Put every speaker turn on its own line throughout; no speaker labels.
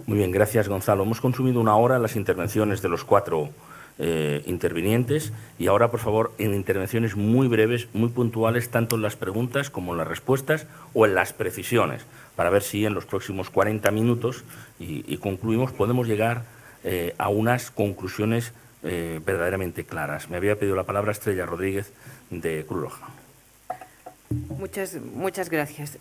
Muy bien, gracias, Gonzalo. Hemos consumido una hora las intervenciones de los cuatro intervinientes y ahora, por favor, en intervenciones muy breves, muy puntuales, tanto en las preguntas como en las respuestas o en las precisiones, para ver si en los próximos 40 minutos, y concluimos, podemos llegar a unas conclusiones verdaderamente claras. Me había pedido la palabra Estrella Rodríguez, de Cruz Roja.
Muchas gracias.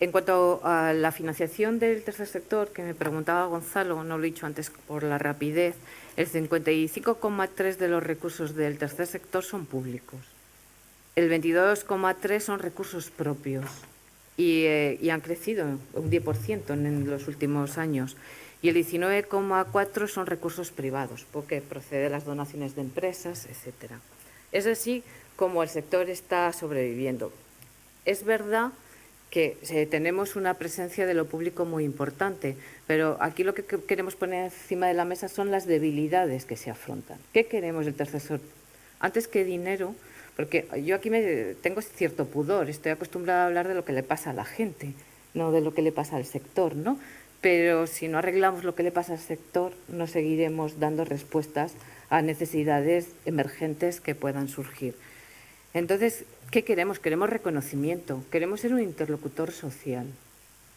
En cuanto a la financiación del tercer sector, que me preguntaba Gonzalo, no lo he dicho antes por la rapidez, el 55,3% de los recursos del tercer sector son públicos. El 22,3% son recursos propios y han crecido un 10% en los últimos años. Y el 19,4% son recursos privados, porque procede de las donaciones de empresas, etcétera. Es así como el sector está sobreviviendo. Es verdad que tenemos una presencia de lo público muy importante, pero aquí lo que queremos poner encima de la mesa son las debilidades que se afrontan. ¿Qué queremos del tercer sector? Antes que dinero, porque yo aquí tengo cierto pudor, estoy acostumbrada a hablar de lo que le pasa a la gente, no de lo que le pasa al sector, ¿no? Pero si no arreglamos lo que le pasa al sector, no seguiremos dando respuestas a necesidades emergentes que puedan surgir. Entonces, ¿qué queremos? Queremos reconocimiento, queremos ser un interlocutor social,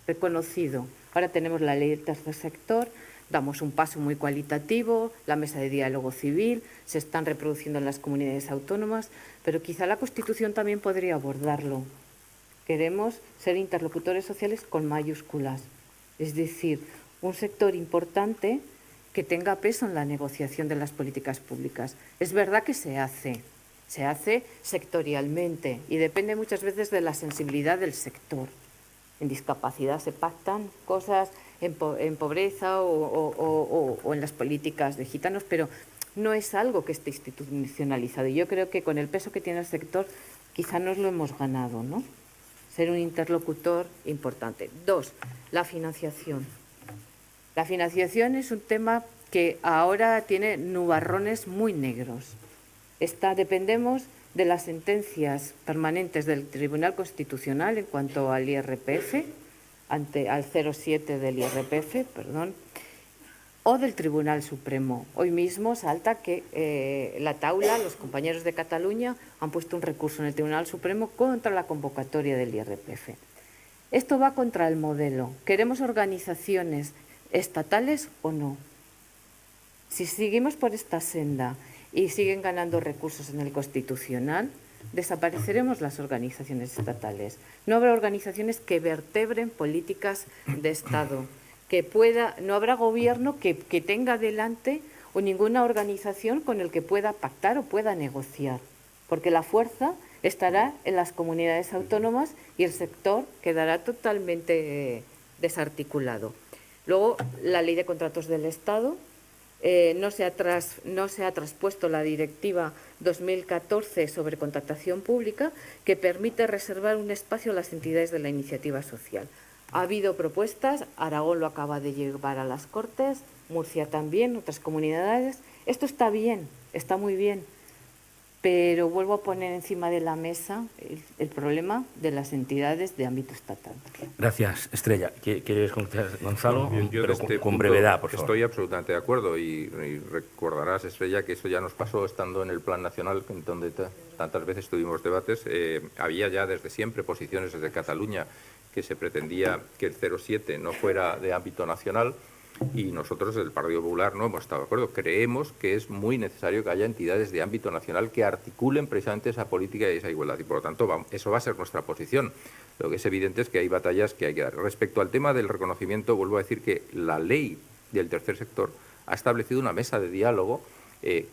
reconocido. Ahora tenemos la ley del tercer sector, damos un paso muy cualitativo, la mesa de diálogo civil, se están reproduciendo en las comunidades autónomas, pero quizá la Constitución también podría abordarlo. Queremos ser interlocutores sociales con mayúsculas, es decir, un sector importante que tenga peso en la negociación de las políticas públicas. Es verdad que se hace sectorialmente y depende muchas veces de la sensibilidad del sector. En discapacidad se pactan cosas, en pobreza o en las políticas de gitanos, pero no es algo que esté institucionalizado. Y yo creo que con el peso que tiene el sector quizá nos lo hemos ganado, ¿no? Ser un interlocutor importante. 2, la financiación. La financiación es un tema que ahora tiene nubarrones muy negros. Dependemos de las sentencias permanentes del Tribunal Constitucional en cuanto al IRPF, al 0,7 del IRPF, perdón, o del Tribunal Supremo. Hoy mismo salta que la Taula, los compañeros de Cataluña, han puesto un recurso en el Tribunal Supremo contra la convocatoria del IRPF. Esto va contra el modelo. ¿Queremos organizaciones estatales o no? Si seguimos por esta senda y siguen ganando recursos en el Constitucional, desapareceremos las organizaciones estatales. No habrá organizaciones que vertebren políticas de Estado, no habrá gobierno que tenga delante o ninguna organización con el que pueda pactar o pueda negociar, porque la fuerza estará en las comunidades autónomas y el sector quedará totalmente desarticulado. Luego, la Ley de Contratos del Estado. No se ha traspuesto la Directiva 2014 sobre contratación pública, que permite reservar un espacio a las entidades de la iniciativa social. Ha habido propuestas, Aragón lo acaba de llevar a las Cortes, Murcia también, otras comunidades. Esto está bien, está muy bien, pero vuelvo a poner encima de la mesa el problema de las entidades de ámbito estatal.
Gracias, Estrella. ¿Quieres contestar, Gonzalo?
No, yo
pero
este
con brevedad, por favor.
Estoy absolutamente de acuerdo y recordarás, Estrella, que eso ya nos pasó estando en el Plan Nacional, donde tantas veces tuvimos debates. Había ya desde siempre posiciones desde Cataluña que se pretendía que el 0,7 no fuera de ámbito nacional. Y nosotros, el Partido Popular, no hemos estado de acuerdo. Creemos que es muy necesario que haya entidades de ámbito nacional que articulen precisamente esa política y esa igualdad. Y, por lo tanto, eso va a ser nuestra posición. Lo que es evidente es que hay batallas que hay que dar. Respecto al tema del reconocimiento, vuelvo a decir que la ley del tercer sector ha establecido una mesa de diálogo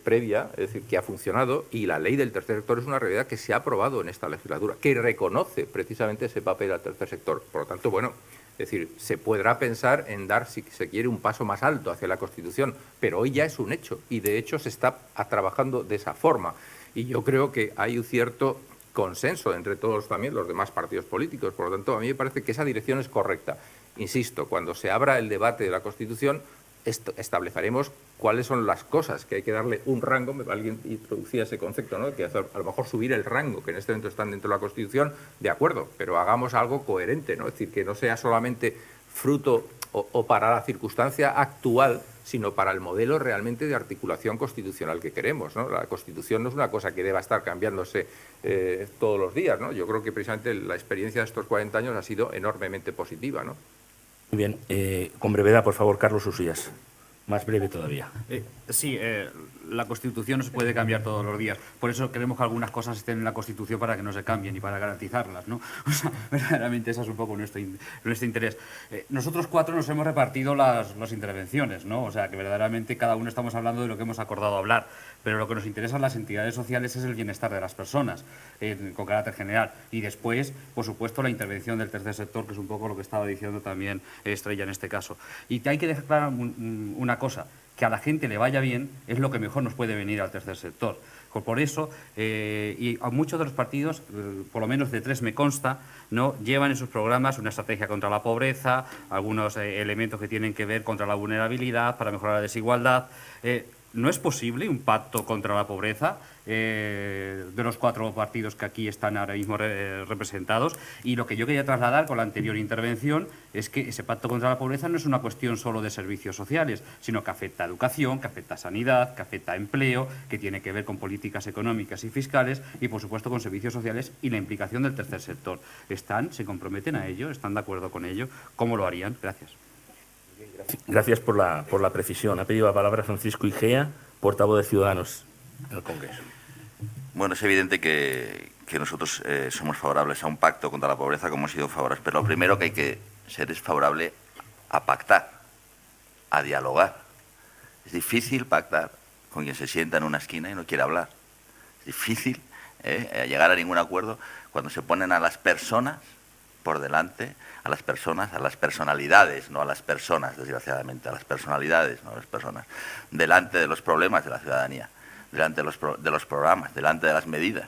previa, es decir, que ha funcionado, y la ley del tercer sector es una realidad que se ha aprobado en esta legislatura, que reconoce precisamente ese papel al tercer sector. Por lo tanto, bueno, es decir, se podrá pensar en dar, si se quiere, un paso más alto hacia la Constitución, pero hoy ya es un hecho y, de hecho, se está trabajando de esa forma. Y yo creo que hay un cierto consenso entre todos también los demás partidos políticos. Por lo tanto, a mí me parece que esa dirección es correcta. Insisto, cuando se abra el debate de la Constitución, estableceremos cuáles son las cosas que hay que darle un rango. Alguien introducía ese concepto, ¿no? Que a lo mejor subir el rango, que en este momento están dentro de la Constitución, de acuerdo, pero hagamos algo coherente, ¿no? Es decir, que no sea solamente fruto o para la circunstancia actual, sino para el modelo realmente de articulación constitucional que queremos, ¿no? La Constitución no es una cosa que deba estar cambiándose todos los días, ¿no? Yo creo que precisamente la experiencia de estos 40 años ha sido enormemente positiva, ¿no?
Muy bien. Con brevedad, por favor, Carlos Usías. Más breve todavía.
Sí, la Constitución no se puede cambiar todos los días. Por eso queremos que algunas cosas estén en la Constitución para que no se cambien y para garantizarlas, ¿no? O sea, verdaderamente ese es un poco nuestro interés. Nosotros cuatro nos hemos repartido las intervenciones, ¿no? O sea, que verdaderamente cada uno estamos hablando de lo que hemos acordado hablar. Pero lo que nos interesa a las entidades sociales es el bienestar de las personas, con carácter general. Y después, por supuesto, la intervención del tercer sector, que es un poco lo que estaba diciendo también Estrella en este caso. Y hay que dejar clara una cosa, que a la gente le vaya bien es lo que mejor nos puede venir al tercer sector. Por eso, y a muchos de los partidos, por lo menos de 3 me consta, ¿no?, llevan en sus programas una estrategia contra la pobreza, algunos elementos que tienen que ver contra la vulnerabilidad, para mejorar la desigualdad. ¿No es posible un pacto contra la pobreza de los 4 partidos que aquí están ahora mismo representados? Y lo que yo quería trasladar con la anterior intervención es que ese pacto contra la pobreza no es una cuestión solo de servicios sociales, sino que afecta a educación, que afecta a sanidad, que afecta a empleo, que tiene que ver con políticas económicas y fiscales y, por supuesto, con servicios sociales y la implicación del tercer sector. ¿Se comprometen a ello? ¿Están de acuerdo con ello? ¿Cómo lo harían? Gracias.
Gracias por la precisión. Ha pedido la palabra Francisco Igea, portavoz de Ciudadanos en el Congreso.
Bueno, es evidente que nosotros somos favorables a un pacto contra la pobreza, como hemos sido favorables, pero lo primero que hay que ser es favorable a pactar, a dialogar. Es difícil pactar con quien se sienta en una esquina y no quiere hablar. Es difícil llegar a ningún acuerdo cuando se ponen a las personas por delante, a las personalidades, no a las personas, desgraciadamente, a las personalidades, no a las personas, delante de los problemas de la ciudadanía, delante de los programas, delante de las medidas.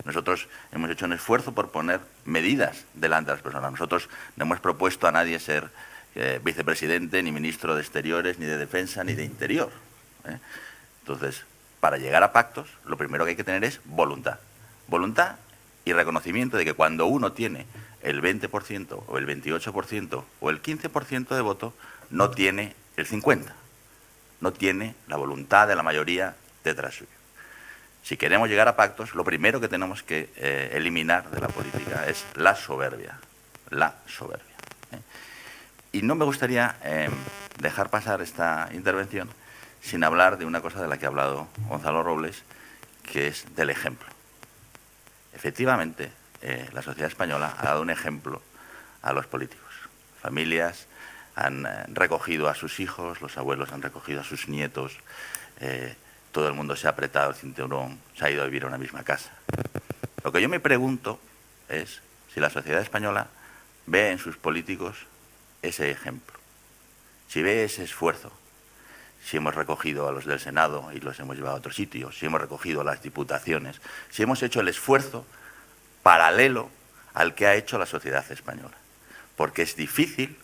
Nosotros hemos hecho un esfuerzo por poner medidas delante de las personas. Nosotros no hemos propuesto a nadie ser vicepresidente, ni ministro de Exteriores, ni de Defensa, ni de Interior. Entonces, para llegar a pactos, lo primero que hay que tener es voluntad. Voluntad y reconocimiento de que cuando uno tiene el 20% o el 28% o el 15% de voto, no tiene el 50%. No tiene la voluntad de la mayoría detrás suyo. Si queremos llegar a pactos, lo primero que tenemos que eliminar de la política es la soberbia. La soberbia. Y no me gustaría dejar pasar esta intervención sin hablar de una cosa de la que ha hablado Gonzalo Robles, que es del ejemplo. Efectivamente, la sociedad española ha dado un ejemplo a los políticos. Familias han recogido a sus hijos, los abuelos han recogido a sus nietos, todo el mundo se ha apretado el cinturón, se ha ido a vivir a una misma casa. Lo que yo me pregunto es si la sociedad española ve en sus políticos ese ejemplo, si ve ese esfuerzo, si hemos recogido a los del Senado y los hemos llevado a otro sitio, si hemos recogido a las diputaciones, si hemos hecho el esfuerzo paralelo al que ha hecho la sociedad española. Porque es difícil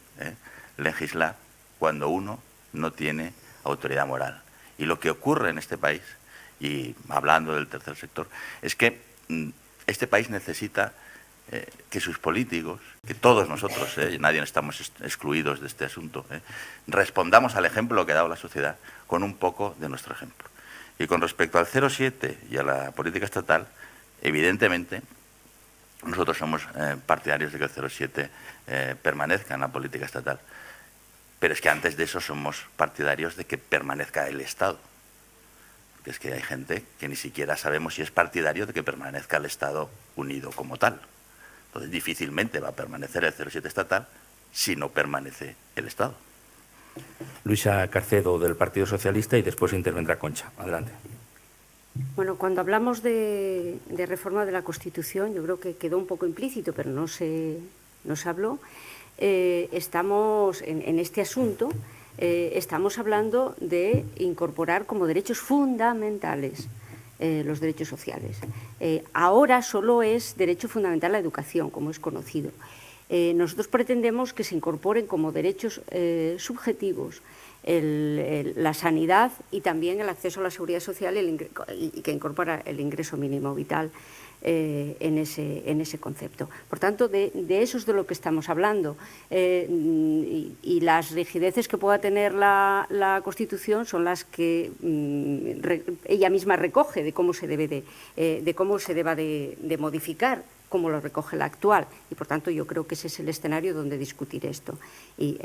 legislar cuando uno no tiene autoridad moral. Y lo que ocurre en este país, y hablando del tercer sector, es que este país necesita que sus políticos, que todos nosotros, nadie estamos excluidos de este asunto, respondamos al ejemplo que ha dado la sociedad con un poco de nuestro ejemplo. Y con respecto al 0,7 y a la política estatal, evidentemente, nosotros somos partidarios de que el 0,7 permanezca en la política estatal. Pero es que antes de eso somos partidarios de que permanezca el Estado. Porque es que hay gente que ni siquiera sabemos si es partidario de que permanezca el Estado unido como tal. Entonces difícilmente va a permanecer el 0,7 estatal si no permanece el Estado.
Luisa Carcedo, del Partido Socialista, y después intervendrá Concha. Adelante.
Bueno, cuando hablamos de reforma de la Constitución, yo creo que quedó un poco implícito, pero no se habló. Estamos en este asunto, estamos hablando de incorporar como derechos fundamentales los derechos sociales. Ahora solo es derecho fundamental la educación, como es conocido. Nosotros pretendemos que se incorporen como derechos subjetivos la sanidad y también el acceso a la seguridad social y que incorpora el ingreso mínimo vital. en ese concepto. Por tanto, de eso es de lo que estamos hablando. Y las rigideces que pueda tener la Constitución son las que ella misma recoge de cómo se deba de modificar, como lo recoge la actual, y por tanto yo creo que ese es el escenario donde discutir esto. Y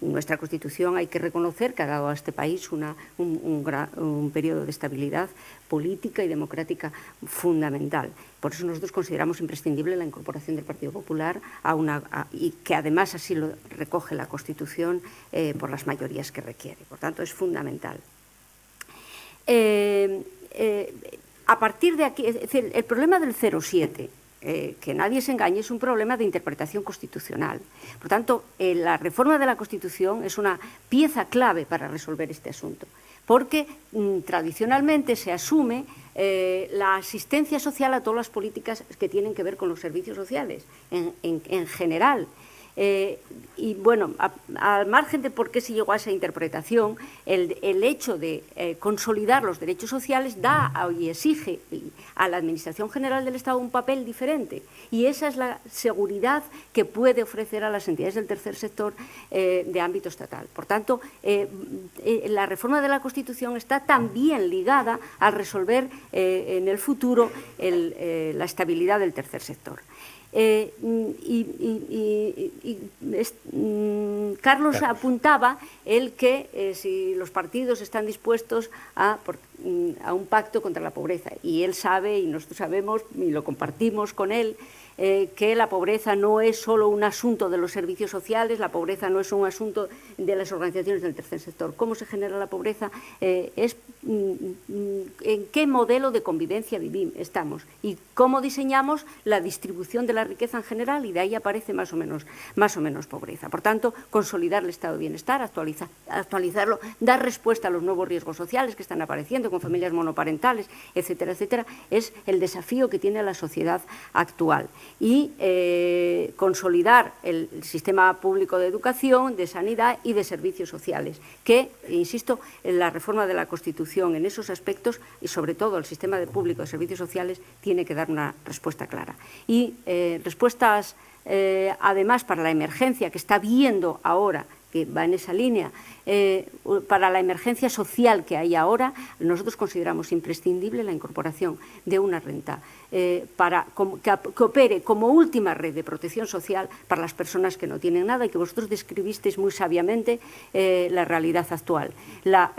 nuestra Constitución hay que reconocer que ha dado a este país un periodo de estabilidad política y democrática fundamental. Por eso nosotros consideramos imprescindible la incorporación del Partido Popular y que además así lo recoge la Constitución por las mayorías que requiere. Por tanto, es fundamental. A partir de aquí, es decir, el problema del 07, que nadie se engañe, es un problema de interpretación constitucional. Por tanto, la reforma de la Constitución es una pieza clave para resolver este asunto, porque tradicionalmente se asume la asistencia social a todas las políticas que tienen que ver con los servicios sociales, en general. Y bueno, al margen de por qué se llegó a esa interpretación, el hecho de consolidar los derechos sociales da y exige a la Administración General del Estado un papel diferente, y esa es la seguridad que puede ofrecer a las entidades del tercer sector de ámbito estatal. Por tanto, la reforma de la Constitución está también ligada a resolver en el futuro la estabilidad del tercer sector. Carlos apuntaba que si los partidos están dispuestos a un pacto contra la pobreza, y él sabe, y nosotros sabemos, y lo compartimos con él, que la pobreza no es solo un asunto de los servicios sociales, la pobreza no es un asunto de las organizaciones del tercer sector. ¿Cómo se genera la pobreza? Es en qué modelo de convivencia estamos y cómo diseñamos la distribución de la riqueza en general, y de ahí aparece más o menos pobreza. Por tanto, consolidar el estado de bienestar, actualizarlo, dar respuesta a los nuevos riesgos sociales que están apareciendo con familias monoparentales, etcétera, etcétera, es el desafío que tiene la sociedad actual. Y consolidar el sistema público de educación, de sanidad y de servicios sociales, que, insisto, en la reforma de la Constitución en esos aspectos, y sobre todo el sistema público de servicios sociales, tiene que dar una respuesta clara. Y respuestas, además, para la emergencia que está viendo ahora, que va en esa línea, para la emergencia social que hay ahora, nosotros consideramos imprescindible la incorporación de una renta que opere como última red de protección social para las personas que no tienen nada, y que vosotros describisteis muy sabiamente la realidad actual. La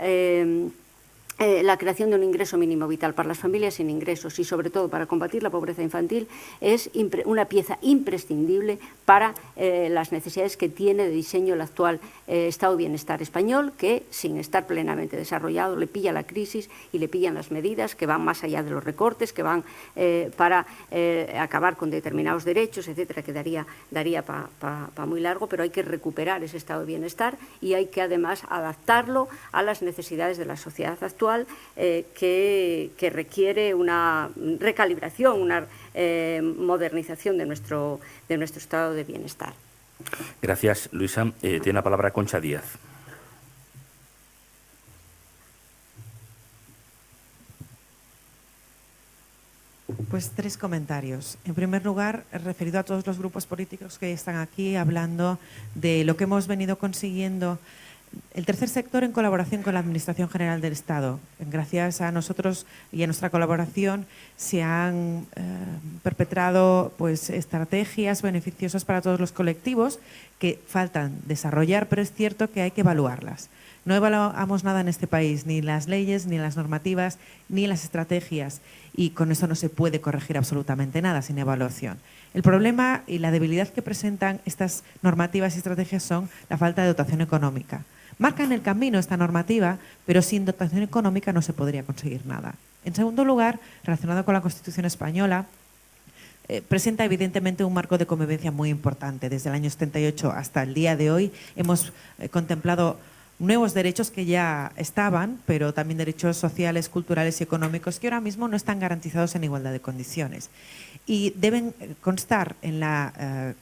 creación de un ingreso mínimo vital para las familias sin ingresos y, sobre todo, para combatir la pobreza infantil es una pieza imprescindible para las necesidades que tiene de diseño el actual estado de bienestar español, que, sin estar plenamente desarrollado, le pilla la crisis y le pillan las medidas que van más allá de los recortes, que van para acabar con determinados derechos, etcétera, que daría para muy largo, pero hay que recuperar ese estado de bienestar y hay que, además, adaptarlo a las necesidades de la sociedad actual, que requiere una recalibración, una modernización de nuestro estado de bienestar.
Gracias, Luisa. Tiene la palabra Concha Díaz.
Pues 3 comentarios. En primer lugar, referido a todos los grupos políticos que están aquí hablando de lo que hemos venido consiguiendo el tercer sector en colaboración con la Administración General del Estado. Gracias a nosotros y a nuestra colaboración se han perpetrado pues, estrategias beneficiosas para todos los colectivos que faltan desarrollar, pero es cierto que hay que evaluarlas. No evaluamos nada en este país, ni las leyes, ni las normativas, ni las estrategias, y con eso no se puede corregir absolutamente nada sin evaluación. El problema y la debilidad que presentan estas normativas y estrategias son la falta de dotación económica. Marcan el camino esta normativa, pero sin dotación económica no se podría conseguir nada. En segundo lugar, relacionado con la Constitución española, presenta evidentemente un marco de convivencia muy importante. Desde el año 78 hasta el día de hoy hemos contemplado nuevos derechos que ya estaban, pero también derechos sociales, culturales y económicos que ahora mismo no están garantizados en igualdad de condiciones. Y deben constar en la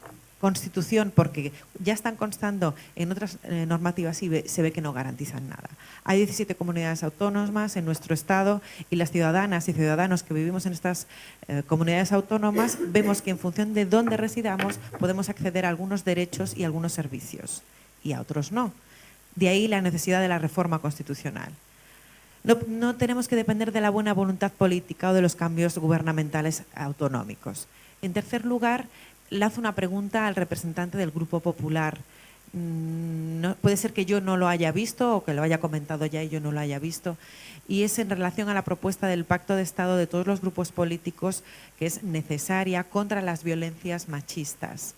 Constitución, porque ya están constando en otras normativas y se ve que no garantizan nada. Hay 17 comunidades autónomas en nuestro Estado y las ciudadanas y ciudadanos que vivimos en estas comunidades autónomas vemos que en función de dónde residamos podemos acceder a algunos derechos y algunos servicios y a otros no. De ahí la necesidad de la reforma constitucional. No tenemos que depender de la buena voluntad política o de los cambios gubernamentales autonómicos. En tercer lugar, lanzo una pregunta al representante del Grupo Popular. Puede ser que yo no lo haya visto o que lo haya comentado ya y yo no lo haya visto. Y es en relación a la propuesta del Pacto de Estado de todos los grupos políticos que es necesaria contra las violencias machistas.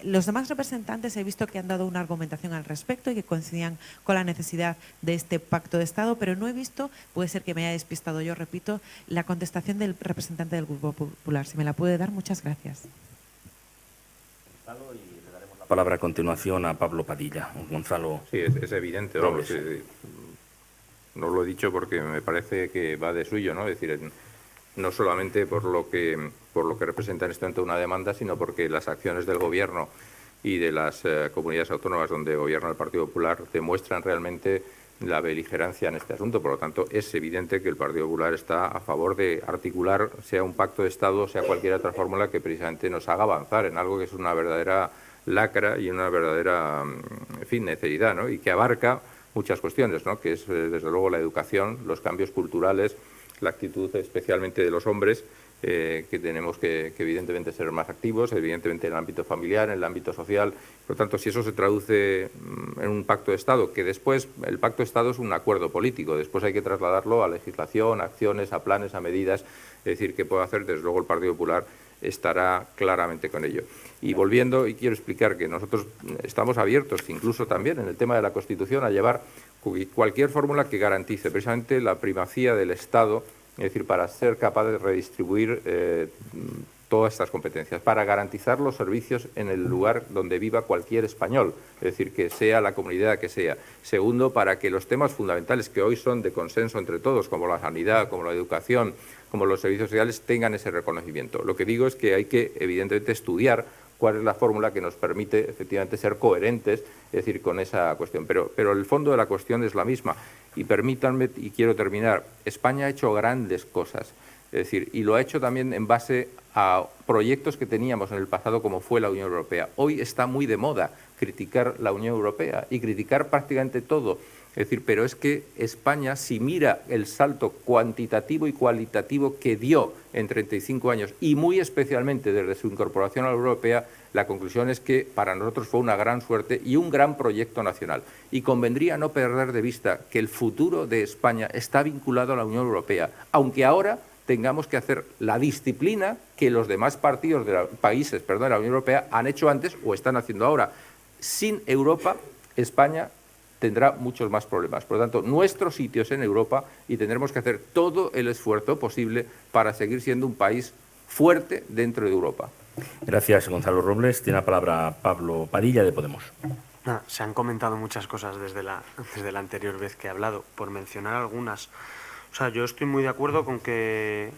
Los demás representantes he visto que han dado una argumentación al respecto y que coincidían con la necesidad de este pacto de Estado, pero no he visto, puede ser que me haya despistado yo, repito, la contestación del representante del Grupo Popular. Si me la puede dar, muchas gracias.
Y le daremos la palabra a continuación a Pablo Padilla. Gonzalo.
Sí, es evidente. Vamos, no lo he dicho porque me parece que va de suyo, ¿no? Es decir, no solamente por lo que representa en este momento una demanda, sino porque las acciones del Gobierno y de las comunidades autónomas donde gobierna el Partido Popular demuestran realmente la beligerancia en este asunto. Por lo tanto, es evidente que el Partido Popular está a favor de articular, sea un pacto de Estado, sea cualquier otra fórmula que precisamente nos haga avanzar en algo que es una verdadera lacra y una verdadera, en fin, necesidad, ¿no? Y que abarca muchas cuestiones, ¿no? Que es, desde luego, la educación, los cambios culturales, la actitud especialmente de los hombres, que tenemos que evidentemente ser más activos, evidentemente en el ámbito familiar, en el ámbito social. Por lo tanto, si eso se traduce en un pacto de Estado, que después el pacto de Estado es un acuerdo político, después hay que trasladarlo a legislación, a acciones, a planes, a medidas, es decir, ¿qué puede hacer? Desde luego el Partido Popular estará claramente con ello. Y volviendo, y quiero explicar que nosotros estamos abiertos, incluso también en el tema de la Constitución, a llevar cualquier fórmula que garantice precisamente la primacía del Estado, es decir, para ser capaz de redistribuir todas estas competencias, para garantizar los servicios en el lugar donde viva cualquier español, es decir, que sea la comunidad que sea. Segundo, para que los temas fundamentales que hoy son de consenso entre todos, como la sanidad, como la educación, como los servicios sociales, tengan ese reconocimiento. Lo que digo es que hay que, evidentemente, estudiar cuál es la fórmula que nos permite, efectivamente, ser coherentes, es decir, con esa cuestión. Pero el fondo de la cuestión es la misma. Y permítanme, y quiero terminar, España ha hecho grandes cosas, es decir, y lo ha hecho también en base a proyectos que teníamos en el pasado, como fue la Unión Europea. Hoy está muy de moda criticar la Unión Europea y criticar prácticamente todo. Es decir, pero es que España, si mira el salto cuantitativo y cualitativo que dio en 35 años, y muy especialmente desde su incorporación a la Europea, la conclusión es que para nosotros fue una gran suerte y un gran proyecto nacional. Y convendría no perder de vista que el futuro de España está vinculado a la Unión Europea, aunque ahora tengamos que hacer la disciplina que los demás países de la Unión Europea han hecho antes o están haciendo ahora. Sin Europa, España tendrá muchos más problemas. Por lo tanto, nuestro sitio es en Europa y tendremos que hacer todo el esfuerzo posible para seguir siendo un país fuerte dentro de Europa.
Gracias, Gonzalo Robles. Tiene la palabra Pablo Padilla, de Podemos.
Se han comentado muchas cosas desde la anterior vez que he hablado. Por mencionar algunas, o sea, yo estoy muy de acuerdo con que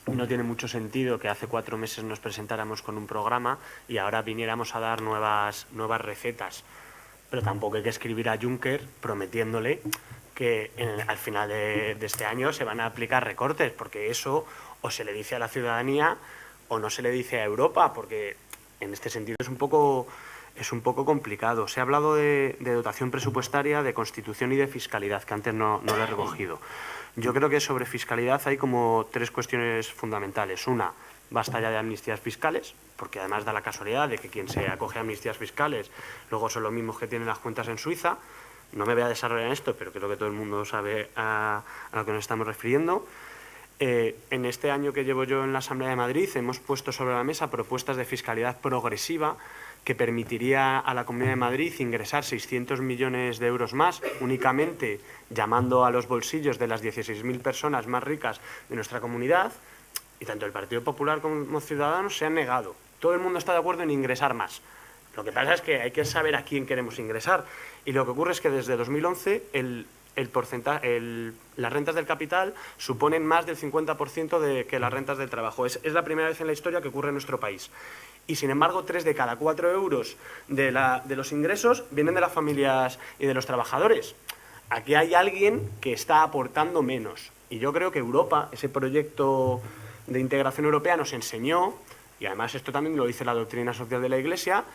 no tiene mucho sentido que hace 4 meses nos presentáramos con un programa y ahora viniéramos a dar nuevas recetas. Pero tampoco hay que escribir a Juncker prometiéndole que al final de este año se van a aplicar recortes, porque eso o se le dice a la ciudadanía o no se le dice a Europa, porque en este sentido es un poco complicado. Se ha hablado de dotación presupuestaria, de Constitución y de fiscalidad, que antes no lo he recogido. Yo creo que sobre fiscalidad hay como 3 cuestiones fundamentales. Una, basta ya de amnistías fiscales, porque además da la casualidad de que quien se acoge a amnistías fiscales luego son los mismos que tienen las cuentas en Suiza. No me voy a desarrollar en esto, pero creo que todo el mundo sabe a lo que nos estamos refiriendo. En este año que llevo yo en la Asamblea de Madrid hemos puesto sobre la mesa propuestas de fiscalidad progresiva que permitiría a la Comunidad de Madrid ingresar 600 millones de euros más, únicamente llamando a los bolsillos de las 16.000 personas más ricas de nuestra comunidad. Y tanto el Partido Popular como Ciudadanos se han negado. Todo el mundo está de acuerdo en ingresar más. Lo que pasa es que hay que saber a quién queremos ingresar. Y lo que ocurre es que desde 2011 las rentas del capital suponen más del 50% que las rentas del trabajo. Es la primera vez en la historia que ocurre en nuestro país. y sin embargo 3 de cada 4 euros de los ingresos vienen de las familias y de los trabajadores. Aquí hay alguien que está aportando menos. Y yo creo que Europa, ese proyecto de integración europea, nos enseñó, y además esto también lo dice la doctrina social de la Iglesia,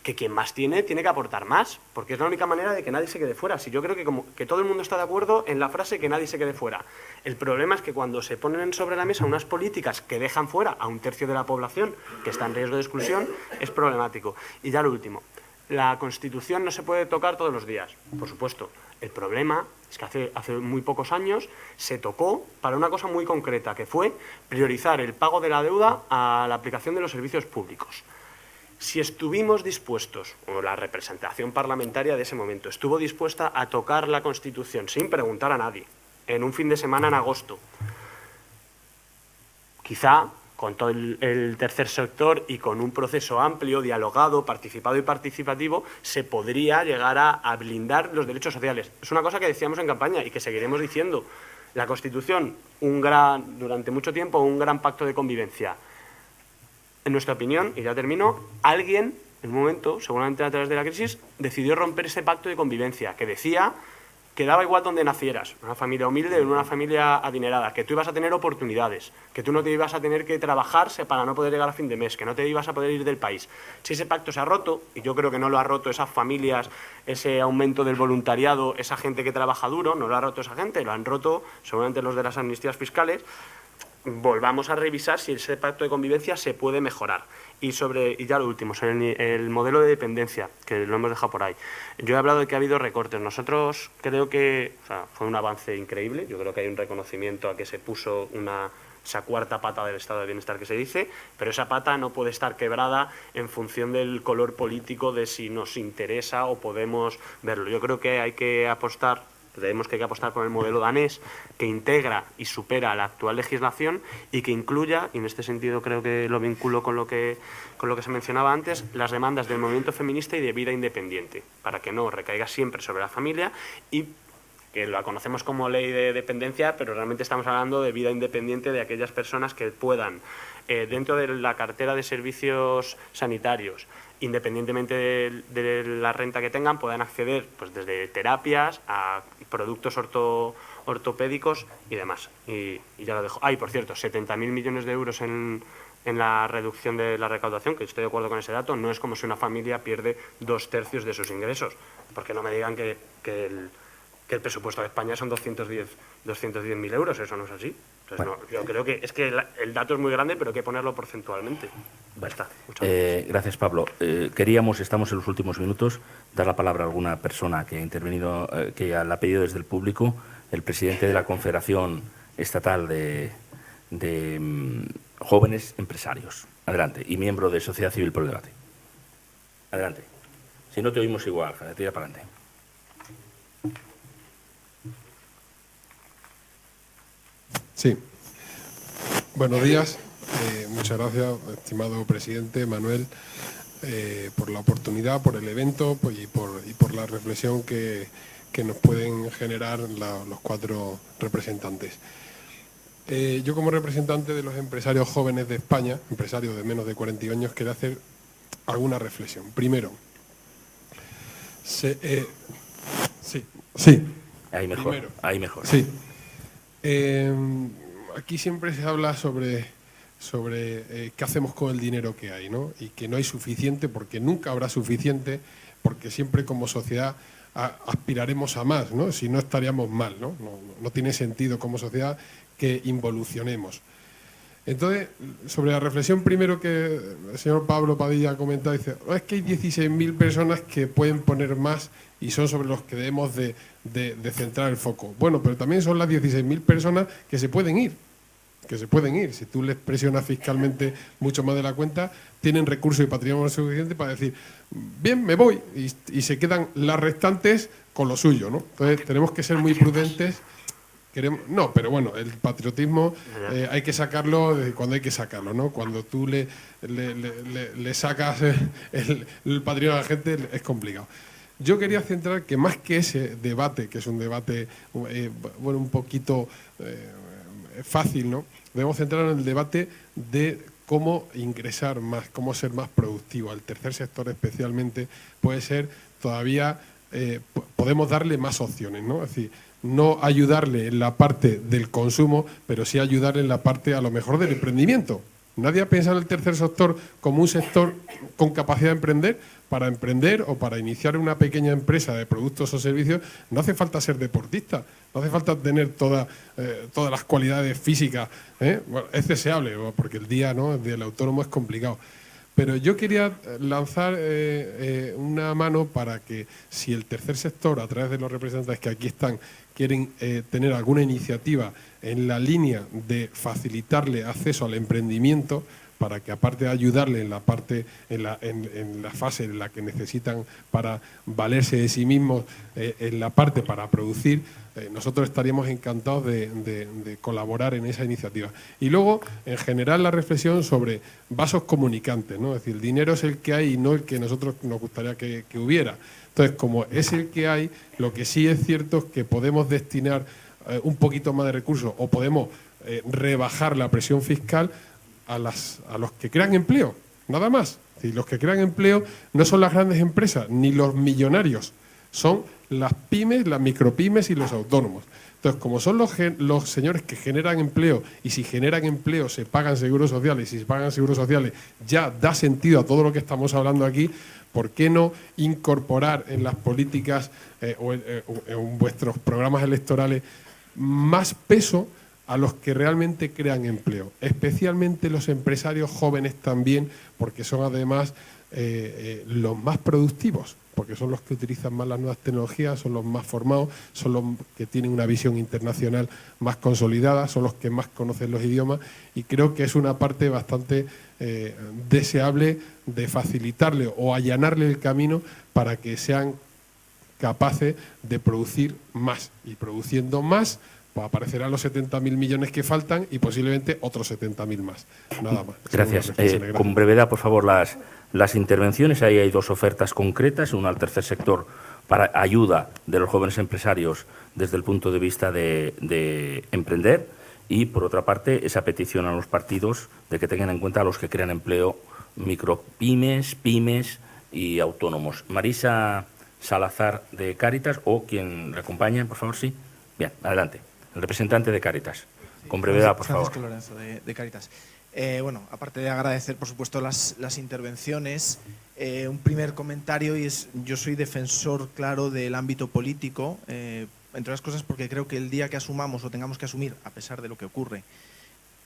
que quien más tiene que aportar más, porque es la única manera de que nadie se quede fuera. Si yo creo que todo el mundo está de acuerdo en la frase que nadie se quede fuera. El problema es que cuando se ponen sobre la mesa unas políticas que dejan fuera a un tercio de la población que está en riesgo de exclusión, es problemático. Y ya lo último, la Constitución no se puede tocar todos los días, por supuesto. El problema es que hace muy pocos años se tocó para una cosa muy concreta, que fue priorizar el pago de la deuda a la aplicación de los servicios públicos. Si estuvimos dispuestos, o la representación parlamentaria de ese momento estuvo dispuesta a tocar la Constitución sin preguntar a nadie, en un fin de semana en agosto, quizá con todo el tercer sector y con un proceso amplio, dialogado, participado y participativo, se podría llegar a blindar los derechos sociales. Es una cosa que decíamos en campaña y que seguiremos diciendo. La Constitución, durante mucho tiempo, un gran pacto de convivencia. En nuestra opinión, y ya termino, alguien, en un momento, seguramente a través de la crisis, decidió romper ese pacto de convivencia, que decía que daba igual donde nacieras, en una familia humilde o en una familia adinerada, que tú ibas a tener oportunidades, que tú no te ibas a tener que trabajarse para no poder llegar a fin de mes, que no te ibas a poder ir del país. Si ese pacto se ha roto, y yo creo que no lo ha roto esas familias, ese aumento del voluntariado, esa gente que trabaja duro, no lo ha roto esa gente, lo han roto seguramente los de las amnistías fiscales, volvamos a revisar si ese pacto de convivencia se puede mejorar. Y ya lo último, sobre el modelo de dependencia, que lo hemos dejado por ahí. Yo he hablado de que ha habido recortes. Nosotros creo que fue un avance increíble. Yo creo que hay un reconocimiento a que se puso esa cuarta pata del estado de bienestar que se dice, pero esa pata no puede estar quebrada en función del color político de si nos interesa o podemos verlo. Yo creo que hay que apostar por el modelo danés, que integra y supera la actual legislación y que incluya, y en este sentido creo que lo vinculo con lo que se mencionaba antes, las demandas del movimiento feminista y de vida independiente, para que no recaiga siempre sobre la familia y que la conocemos como ley de dependencia, pero realmente estamos hablando de vida independiente de aquellas personas que puedan, dentro de la cartera de servicios sanitarios, independientemente de la renta que tengan, puedan acceder pues desde terapias a productos ortopédicos y demás. Y ya lo dejo. Y por cierto, 70.000 millones de euros en la reducción de la recaudación, que estoy de acuerdo con ese dato. No es como si una familia pierde 2/3 de sus ingresos, porque no me digan que el presupuesto de España son 210.000 euros, eso no es así. Entonces, bueno, yo creo que el dato es muy grande, pero hay que ponerlo porcentualmente. Ya está.
Gracias, Pablo. Estamos en los últimos minutos, dar la palabra a alguna persona que ha intervenido, que la ha pedido desde el público, el presidente de la Confederación Estatal de Jóvenes Empresarios. Adelante. Y miembro de Sociedad Civil por el Debate. Adelante. Si no te oímos igual, tira para adelante.
Sí. Buenos días. Muchas gracias, estimado presidente Manuel, por la oportunidad, por el evento y por la reflexión que nos pueden generar los 4 representantes. Yo, como representante de los empresarios jóvenes de España, empresarios de menos de 40 años, quiero hacer alguna reflexión. Primero, sí.
Ahí mejor. Primero, ahí mejor.
Sí. Aquí siempre se habla sobre qué hacemos con el dinero que hay, ¿no? Y que no hay suficiente, porque nunca habrá suficiente, porque siempre como sociedad aspiraremos a más, ¿no? Si no estaríamos mal, ¿no? No tiene sentido como sociedad que involucionemos. Entonces, sobre la reflexión primero que el señor Pablo Padilla ha comentado, dice, es que hay 16.000 personas que pueden poner más y son sobre los que debemos de centrar el foco. Bueno, pero también son las 16.000 personas que se pueden ir. Si tú les presionas fiscalmente mucho más de la cuenta, tienen recursos y patrimonio suficiente para decir, bien, me voy, y se quedan las restantes con lo suyo, ¿no? Entonces, tenemos que ser muy prudentes. No, pero bueno, el patriotismo hay que sacarlo cuando hay que sacarlo, ¿no? Cuando tú le sacas el patrimonio a la gente es complicado. Yo quería centrar que más que ese debate, que es un debate un poquito fácil, ¿no? Debemos centrar en el debate de cómo ingresar más, cómo ser más productivo. Al tercer sector especialmente puede ser todavía, podemos darle más opciones, ¿no? Es decir, no ayudarle en la parte del consumo, pero sí ayudarle en la parte a lo mejor del emprendimiento. Nadie ha pensado en el tercer sector como un sector con capacidad de emprender. Para emprender o para iniciar una pequeña empresa de productos o servicios no hace falta ser deportista, no hace falta tener todas las cualidades físicas. Bueno, es deseable, porque el día del autónomo es complicado. Pero yo quería lanzar una mano para que, si el tercer sector, a través de los representantes que aquí están, quieren tener alguna iniciativa en la línea de facilitarle acceso al emprendimiento, para que, aparte de ayudarle en la parte, en la fase en la que necesitan para valerse de sí mismos, en la parte para producir, nosotros estaríamos encantados de colaborar en esa iniciativa. Y luego, en general, la reflexión sobre vasos comunicantes, ¿no? Es decir, el dinero es el que hay y no el que nosotros nos gustaría que hubiera. Entonces, como es el que hay, lo que sí es cierto es que podemos destinar un poquito más de recursos o podemos rebajar la presión fiscal a los que crean empleo, nada más. Y los que crean empleo no son las grandes empresas ni los millonarios, son las pymes, las micropymes y los autónomos. Entonces, como son los señores que generan empleo, y si generan empleo se pagan seguros sociales, y si se pagan seguros sociales ya da sentido a todo lo que estamos hablando aquí, ¿por qué no incorporar en las políticas o en vuestros programas electorales más peso a los que realmente crean empleo, especialmente los empresarios jóvenes también, porque son además los más productivos, porque son los que utilizan más las nuevas tecnologías, son los más formados, son los que tienen una visión internacional más consolidada, son los que más conocen los idiomas, y creo que es una parte bastante deseable de facilitarle o allanarle el camino para que sean capaces de producir más, y produciendo más pues aparecerán los 70.000 millones que faltan y posiblemente otros 70.000 más. Nada más.
Gracias. Con brevedad, por favor, las intervenciones. Ahí hay dos ofertas concretas, una al tercer sector para ayuda de los jóvenes empresarios desde el punto de vista de emprender, y, por otra parte, esa petición a los partidos de que tengan en cuenta a los que crean empleo, micropymes, pymes y autónomos. Marisa Salazar, de Cáritas, o quien le acompañe, por favor, sí. Bien, adelante. El representante de Cáritas. Con brevedad, por favor.
Francisco Lorenzo, de Cáritas. Bueno, aparte de agradecer, por supuesto, las intervenciones, un primer comentario, y es: yo soy defensor, claro, del ámbito político, entre otras cosas porque creo que el día que asumamos o tengamos que asumir, a pesar de lo que ocurre,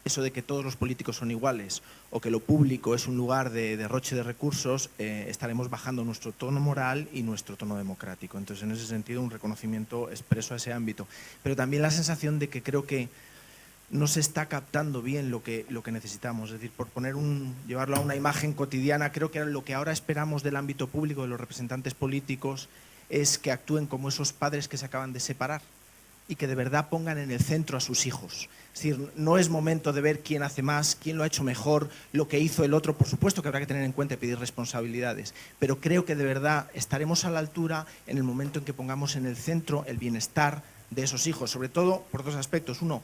eso de que todos los políticos son iguales o que lo público es un lugar de derroche de recursos, estaremos bajando nuestro tono moral y nuestro tono democrático. Entonces, en ese sentido, un reconocimiento expreso a ese ámbito. Pero también la sensación de que creo que no se está captando bien lo que necesitamos. Es decir, por llevarlo a una imagen cotidiana, creo que lo que ahora esperamos del ámbito público, de los representantes políticos, es que actúen como esos padres que se acaban de separar y que de verdad pongan en el centro a sus hijos. Es decir, no es momento de ver quién hace más, quién lo ha hecho mejor, lo que hizo el otro. Por supuesto que habrá que tener en cuenta y pedir responsabilidades, pero creo que de verdad estaremos a la altura en el momento en que pongamos en el centro el bienestar de esos hijos, sobre todo por dos aspectos. Uno,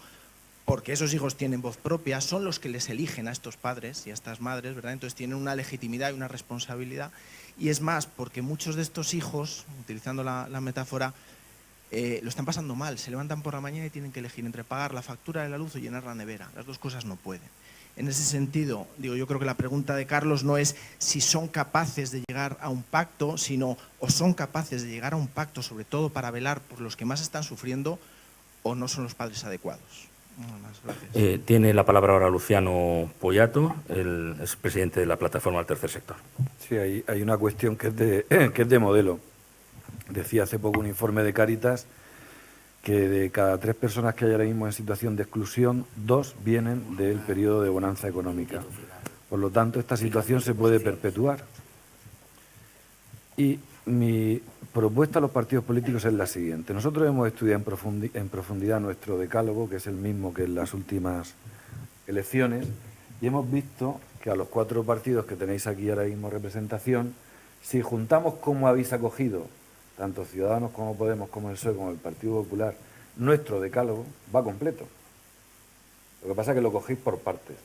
porque esos hijos tienen voz propia, son los que les eligen a estos padres y a estas madres, ¿verdad? Entonces tienen una legitimidad y una responsabilidad. Y es más, porque muchos de estos hijos, utilizando la metáfora, lo están pasando mal, se levantan por la mañana y tienen que elegir entre pagar la factura de la luz o llenar la nevera. Las dos cosas no pueden. En ese sentido, yo creo que la pregunta de Carlos no es si son capaces de llegar a un pacto, sino o son capaces de llegar a un pacto, sobre todo para velar por los que más están sufriendo, o no son los padres adecuados. Nada más, gracias.
Tiene la palabra ahora Luciano Poyato, el expresidente de la plataforma del tercer sector.
Sí, hay una cuestión que es de modelo. Decía hace poco un informe de Cáritas que de cada 3 personas que hay ahora mismo en situación de exclusión, 2 vienen del periodo de bonanza económica. Por lo tanto, esta situación se puede perpetuar. Y mi propuesta a los partidos políticos es la siguiente. Nosotros hemos estudiado en profundidad nuestro decálogo, que es el mismo que en las últimas elecciones, y hemos visto que a los 4 partidos que tenéis aquí ahora mismo representación, si juntamos cómo habéis acogido tanto Ciudadanos como Podemos, como el PSOE, como el Partido Popular, nuestro decálogo va completo. Lo que pasa es que lo cogéis por partes.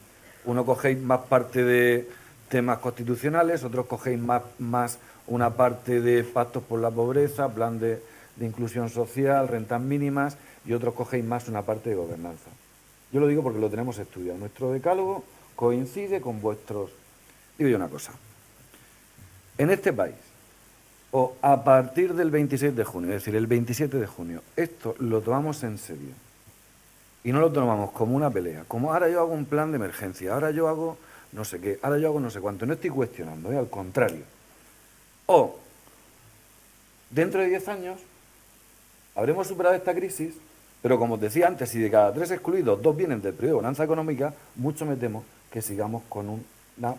Uno cogéis más parte de temas constitucionales, otros cogéis más una parte de pactos por la pobreza, plan de inclusión social, rentas mínimas, y otros cogéis más una parte de gobernanza. Yo lo digo porque lo tenemos estudiado. Nuestro decálogo coincide con vuestros... Digo yo una cosa. En este país, o a partir del 26 de junio, es decir, el 27 de junio, esto lo tomamos en serio. Y no lo tomamos como una pelea, como ahora yo hago un plan de emergencia, ahora yo hago no sé qué, ahora yo hago no sé cuánto. No estoy cuestionando, al contrario. O, dentro de 10 años, habremos superado esta crisis, pero como os decía antes, si de cada 3 excluidos 2 vienen del periodo de bonanza económica, mucho me temo que sigamos con una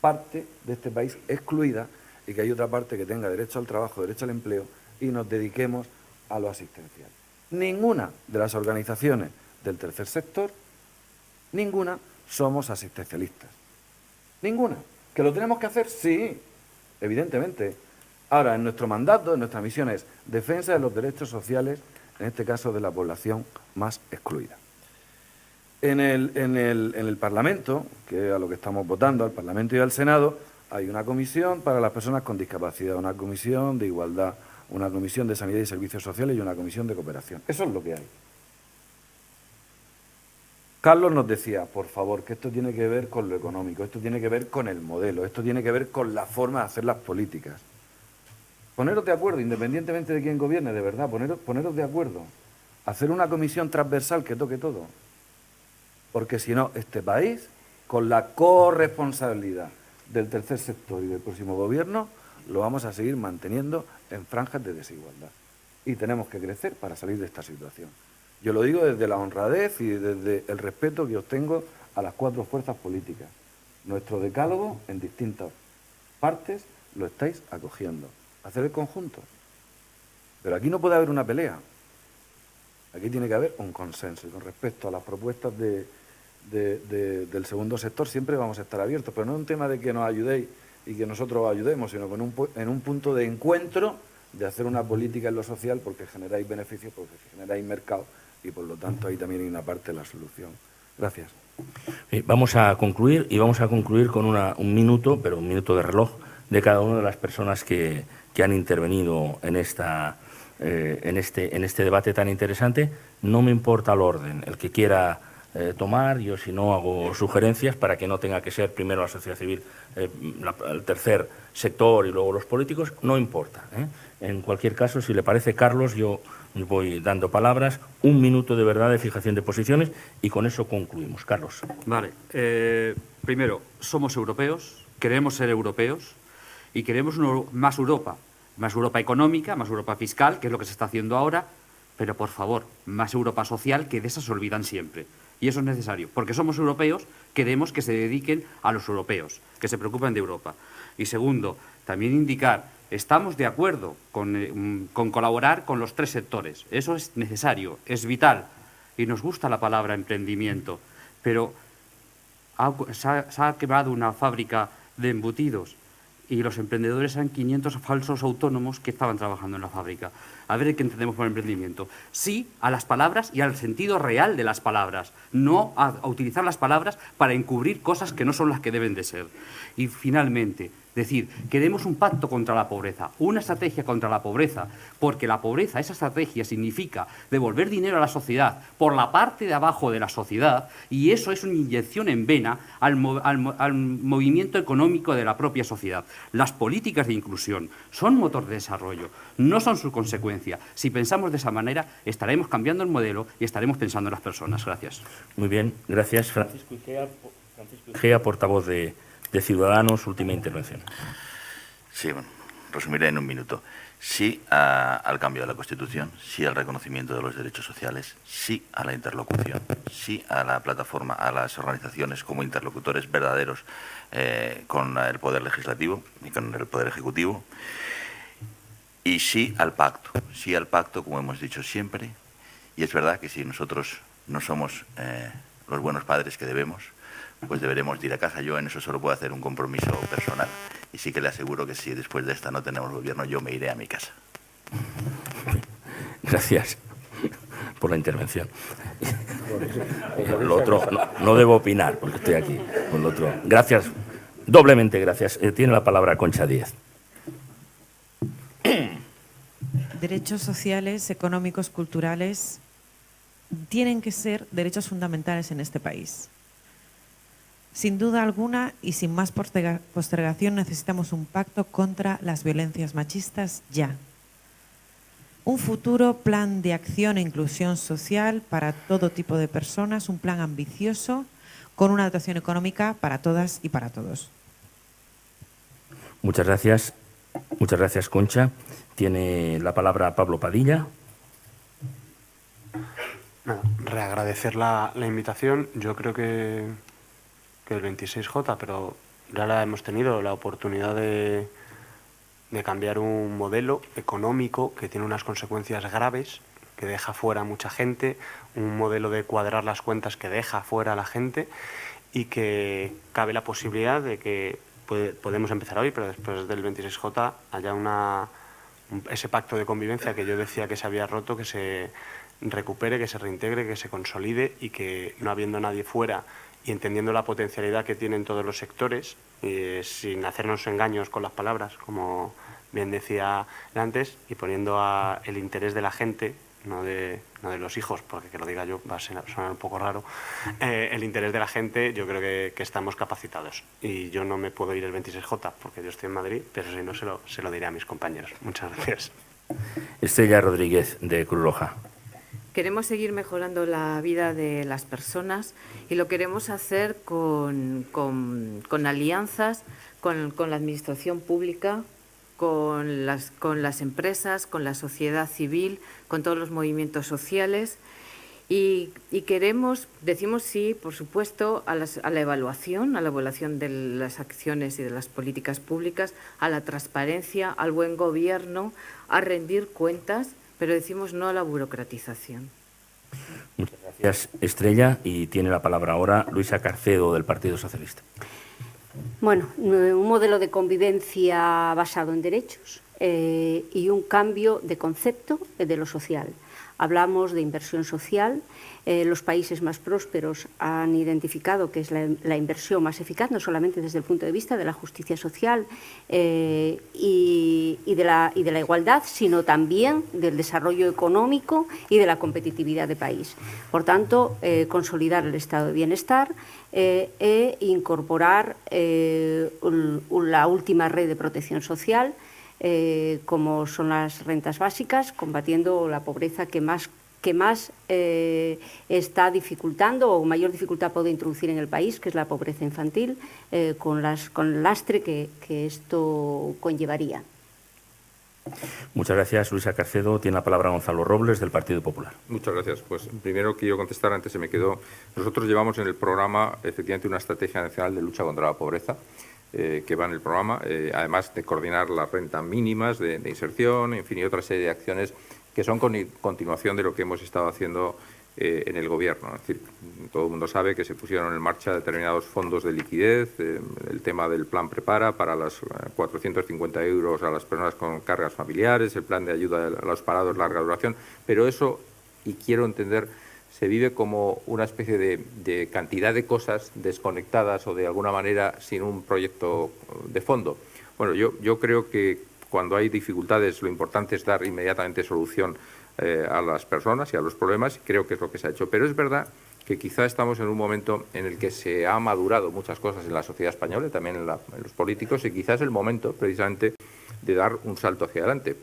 parte de este país excluida y que hay otra parte que tenga derecho al trabajo, derecho al empleo y nos dediquemos a lo asistencial. Ninguna de las organizaciones del tercer sector, ninguna somos asistencialistas. Ninguna. ¿Que lo tenemos que hacer? Sí, evidentemente. Ahora, en nuestro mandato, en nuestra misión es defensa de los derechos sociales, en este caso de la población más excluida. En el Parlamento, que es a lo que estamos votando, al Parlamento y al Senado, hay una comisión para las personas con discapacidad, una comisión de igualdad, una comisión de sanidad y servicios sociales y una comisión de cooperación. Eso es lo que hay. Carlos nos decía, por favor, que esto tiene que ver con lo económico, esto tiene que ver con el modelo, esto tiene que ver con la forma de hacer las políticas. Poneros de acuerdo, independientemente de quién gobierne, de verdad, poneros de acuerdo. Hacer una comisión transversal que toque todo. Porque si no, este país, con la corresponsabilidad del tercer sector y del próximo gobierno, lo vamos a seguir manteniendo en franjas de desigualdad. Y tenemos que crecer para salir de esta situación. Yo lo digo desde la honradez y desde el respeto que os tengo a las 4 fuerzas políticas. Nuestro decálogo, en distintas partes, lo estáis acogiendo. Hacer el conjunto. Pero aquí no puede haber una pelea. Aquí tiene que haber un consenso. Y con respecto a las propuestas del segundo sector, siempre vamos a estar abiertos. Pero no es un tema de que nos ayudéis y que nosotros os ayudemos, sino en un punto de encuentro de hacer una política en lo social porque generáis beneficios, porque generáis mercado y por lo tanto ahí también hay una parte de la solución. Gracias.
Vamos a concluir y vamos a concluir con un minuto, pero un minuto de reloj de cada una de las personas que han intervenido en este debate tan interesante. No me importa el orden, el que quiera tomar, yo si no hago sugerencias para que no tenga que ser primero la sociedad civil, el tercer sector y luego los políticos, no importa. En cualquier caso, si le parece, Carlos, yo voy dando palabras, un minuto de verdad de fijación de posiciones y con eso concluimos. Carlos.
Vale. Primero, somos europeos, queremos ser europeos y queremos más Europa económica, más Europa fiscal, que es lo que se está haciendo ahora, pero por favor, más Europa social, que de esas se olvidan siempre. Y eso es necesario, porque somos europeos, queremos que se dediquen a los europeos, que se preocupen de Europa. Y segundo, también indicar, estamos de acuerdo con colaborar con los 3 sectores. Eso es necesario, es vital. Y nos gusta la palabra emprendimiento, pero se ha quemado una fábrica de embutidos y los emprendedores eran 500 falsos autónomos que estaban trabajando en la fábrica. A ver qué entendemos por emprendimiento. Sí a las palabras y al sentido real de las palabras, no a utilizar las palabras para encubrir cosas que no son las que deben de ser. Y finalmente, decir, queremos un pacto contra la pobreza, una estrategia contra la pobreza, porque la pobreza, esa estrategia significa devolver dinero a la sociedad por la parte de abajo de la sociedad, y eso es una inyección en vena al movimiento económico de la propia sociedad. Las políticas de inclusión son motor de desarrollo, no son su consecuencia. Si pensamos de esa manera, estaremos cambiando el modelo y estaremos pensando en las personas. Gracias.
Muy bien, gracias. Francisco Igea, portavoz de Ciudadanos, última intervención.
Sí, bueno, resumiré en un minuto. Sí al cambio de la Constitución, sí al reconocimiento de los derechos sociales, sí a la interlocución, sí a la plataforma, a las organizaciones como interlocutores verdaderos con el Poder Legislativo y con el Poder Ejecutivo, y sí al pacto, como hemos dicho siempre, y es verdad que si nosotros no somos los buenos padres que debemos, pues deberemos ir a casa. Yo en eso solo puedo hacer un compromiso personal. Y sí que le aseguro que si después de esta no tenemos gobierno, yo me iré a mi casa.
Gracias por la intervención. Por lo otro, no debo opinar porque estoy aquí. Por lo otro, gracias, doblemente gracias. Tiene la palabra Concha Díez.
Derechos sociales, económicos, culturales tienen que ser derechos fundamentales en este país. Sin duda alguna y sin más postergación necesitamos un pacto contra las violencias machistas ya. Un futuro plan de acción e inclusión social para todo tipo de personas, un plan ambicioso con una dotación económica para todas y para todos.
Muchas gracias. Muchas gracias, Concha. Tiene la palabra Pablo Padilla.
Nada, reagradecer la invitación. Yo creo que el 26J, pero ya hemos tenido la oportunidad de cambiar un modelo económico que tiene unas consecuencias graves, que deja fuera a mucha gente, un modelo de cuadrar las cuentas que deja fuera a la gente y que cabe la posibilidad de que podemos empezar hoy, pero después del 26J haya ese pacto de convivencia que yo decía que se había roto, que se recupere, que se reintegre, que se consolide y que no habiendo nadie fuera y entendiendo la potencialidad que tienen todos los sectores, sin hacernos engaños con las palabras, como bien decía antes, y poniendo el interés de la gente, no de los hijos, porque que lo diga yo va a sonar un poco raro, el interés de la gente, yo creo que estamos capacitados. Y yo no me puedo ir el 26J, porque yo estoy en Madrid, pero si no se lo diré a mis compañeros. Muchas gracias.
Estrella Rodríguez, de Cruz Roja.
Queremos seguir mejorando la vida de las personas y lo queremos hacer con alianzas con la administración pública, con las empresas, con la sociedad civil, con todos los movimientos sociales y decimos sí, por supuesto, a la evaluación de las acciones y de las políticas públicas, a la transparencia, al buen gobierno, a rendir cuentas, pero decimos no a la burocratización.
Muchas gracias, Estrella. Y tiene la palabra ahora Luisa Carcedo, del Partido Socialista.
Bueno, un modelo de convivencia basado en derechos y un cambio de concepto de lo social. Hablamos de inversión social. Los países más prósperos han identificado que es la inversión más eficaz, no solamente desde el punto de vista de la justicia social y de la igualdad, sino también del desarrollo económico y de la competitividad de país. Por tanto, consolidar el estado de bienestar e incorporar la última red de protección social, como son las rentas básicas, combatiendo la pobreza que más está dificultando o mayor dificultad puede introducir en el país, que es la pobreza infantil, con el lastre que esto conllevaría.
Muchas gracias, Luisa Carcedo. Tiene la palabra Gonzalo Robles, del Partido Popular.
Muchas gracias. Pues primero quiero contestar, antes se me quedó. Nosotros llevamos en el programa, efectivamente, una estrategia nacional de lucha contra la pobreza, que va en el programa, además de coordinar las rentas mínimas de inserción, en fin, y otra serie de acciones que son continuación de lo que hemos estado haciendo en el Gobierno. Es decir, todo el mundo sabe que se pusieron en marcha determinados fondos de liquidez, el tema del plan Prepara para las 450 euros a las personas con cargas familiares, el plan de ayuda a los parados larga duración, pero eso, y quiero entender, se vive como una especie de cantidad de cosas desconectadas o de alguna manera sin un proyecto de fondo. Bueno, yo creo que cuando hay dificultades lo importante es dar inmediatamente solución a las personas y a los problemas, y creo que es lo que se ha hecho. Pero es verdad que quizá estamos en un momento en el que se ha madurado muchas cosas en la sociedad española y también en los políticos, y quizás es el momento precisamente de dar un salto hacia adelante.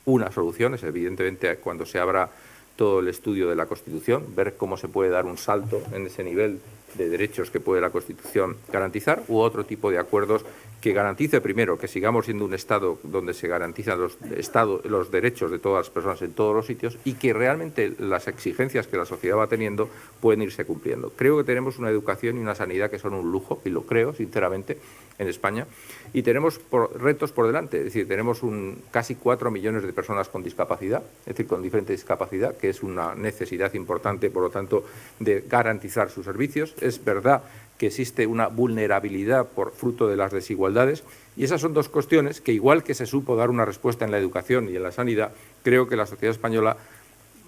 Una solución es evidentemente cuando se abra todo el estudio de la Constitución, ver cómo se puede dar un salto en ese nivel de derechos que puede la Constitución garantizar, u otro tipo de acuerdos que garantice primero que sigamos siendo un Estado donde se garantizan los derechos de todas las personas en todos los sitios y que realmente las exigencias que la sociedad va teniendo pueden irse cumpliendo. Creo que tenemos una educación y una sanidad que son un lujo, y lo creo sinceramente, en España, y tenemos retos por delante. Es decir, tenemos casi 4 millones de personas con discapacidad, es decir, con diferente discapacidad, que es una necesidad importante, por lo tanto, de garantizar sus servicios. Es verdad que existe una vulnerabilidad por fruto de las desigualdades, y esas son dos cuestiones que, igual que se supo dar una respuesta en la educación y en la sanidad, creo que la sociedad española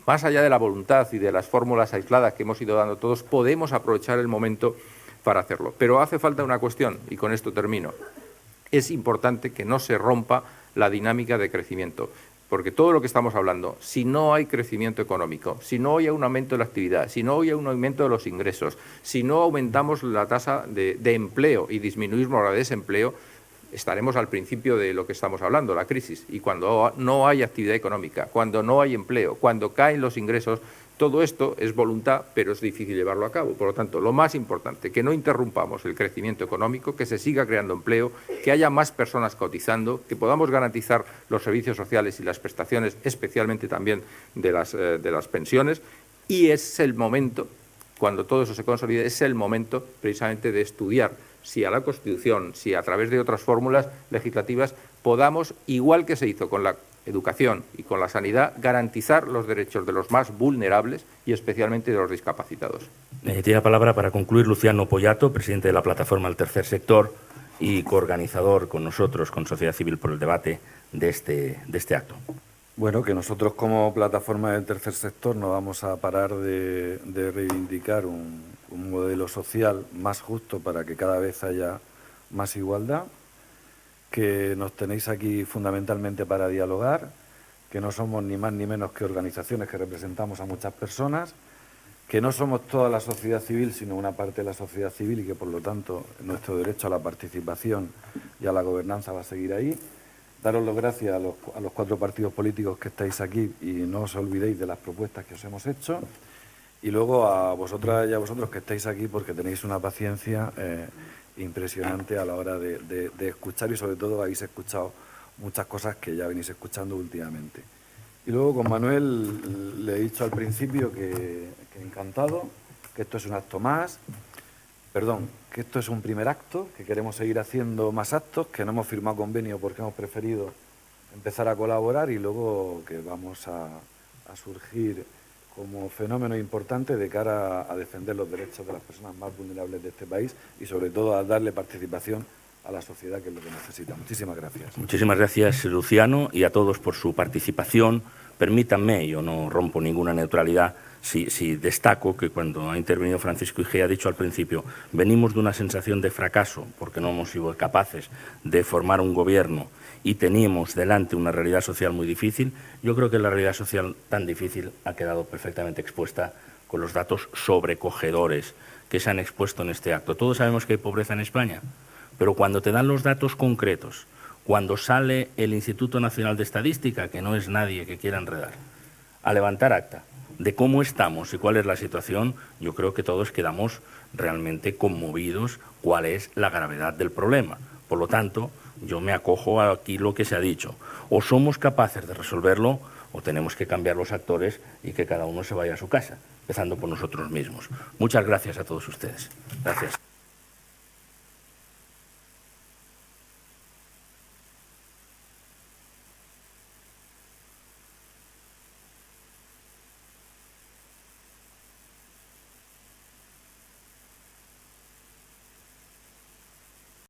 más allá de la voluntad y de las fórmulas aisladas que hemos ido dando todos, podemos aprovechar el momento para hacerlo. Pero hace falta una cuestión, y con esto termino. Es importante que no se rompa la dinámica de crecimiento, porque todo lo que estamos hablando, si no hay crecimiento económico, si no hay un aumento de la actividad, si no hay un aumento de los ingresos, si no aumentamos la tasa de empleo y disminuimos la de desempleo, estaremos al principio de lo que estamos hablando, la crisis. Y cuando no hay actividad económica, cuando no hay empleo, cuando caen los ingresos, todo esto es voluntad, pero es difícil llevarlo a cabo. Por lo tanto, lo más importante, que no interrumpamos el crecimiento económico, que se siga creando empleo, que haya más personas cotizando, que podamos garantizar los servicios sociales y las prestaciones, especialmente también de las pensiones. Y es el momento, cuando todo eso se consolide, es el momento precisamente de estudiar si a la Constitución, si a través de otras fórmulas legislativas podamos, igual que se hizo con la educación y con la sanidad, garantizar los derechos de los más vulnerables y especialmente de los discapacitados.
Tiene la palabra para concluir Luciano Pollato, presidente de la plataforma del Tercer Sector y coorganizador con nosotros, con Sociedad Civil por el Debate, de este acto.
Bueno, que nosotros como plataforma del Tercer Sector no vamos a parar de reivindicar un modelo social más justo para que cada vez haya más igualdad, que nos tenéis aquí fundamentalmente para dialogar, que no somos ni más ni menos que organizaciones que representamos a muchas personas, que no somos toda la sociedad civil, sino una parte de la sociedad civil y que, por lo tanto, nuestro derecho a la participación y a la gobernanza va a seguir ahí. Daros las gracias a los 4 partidos políticos que estáis aquí y no os olvidéis de las propuestas que os hemos hecho. Y luego a vosotras y a vosotros que estáis aquí porque tenéis una paciencia impresionante a la hora de escuchar y sobre todo habéis escuchado muchas cosas que ya venís escuchando últimamente. Y luego con Manuel le he dicho al principio que encantado, que esto es un acto más, que esto es un primer acto, que queremos seguir haciendo más actos, que no hemos firmado convenio porque hemos preferido empezar a colaborar y luego que vamos a surgir como fenómeno importante de cara a defender los derechos de las personas más vulnerables de este país y sobre todo a darle participación a la sociedad, que es lo que necesita. Muchísimas gracias.
Muchísimas gracias, Luciano, y a todos por su participación. Permítanme, yo no rompo ninguna neutralidad, si destaco que cuando ha intervenido Francisco Igea ha dicho al principio, venimos de una sensación de fracaso porque no hemos sido capaces de formar un gobierno y teníamos delante una realidad social muy difícil. Yo creo que la realidad social tan difícil ha quedado perfectamente expuesta con los datos sobrecogedores que se han expuesto en este acto. Todos sabemos que hay pobreza en España, pero cuando te dan los datos concretos, cuando sale el Instituto Nacional de Estadística, que no es nadie que quiera enredar, a levantar acta de cómo estamos y cuál es la situación, yo creo que todos quedamos realmente conmovidos cuál es la gravedad del problema. Por lo tanto, yo me acojo a aquí lo que se ha dicho. O somos capaces de resolverlo o tenemos que cambiar los actores y que cada uno se vaya a su casa, empezando por nosotros mismos. Muchas gracias a todos ustedes. Gracias.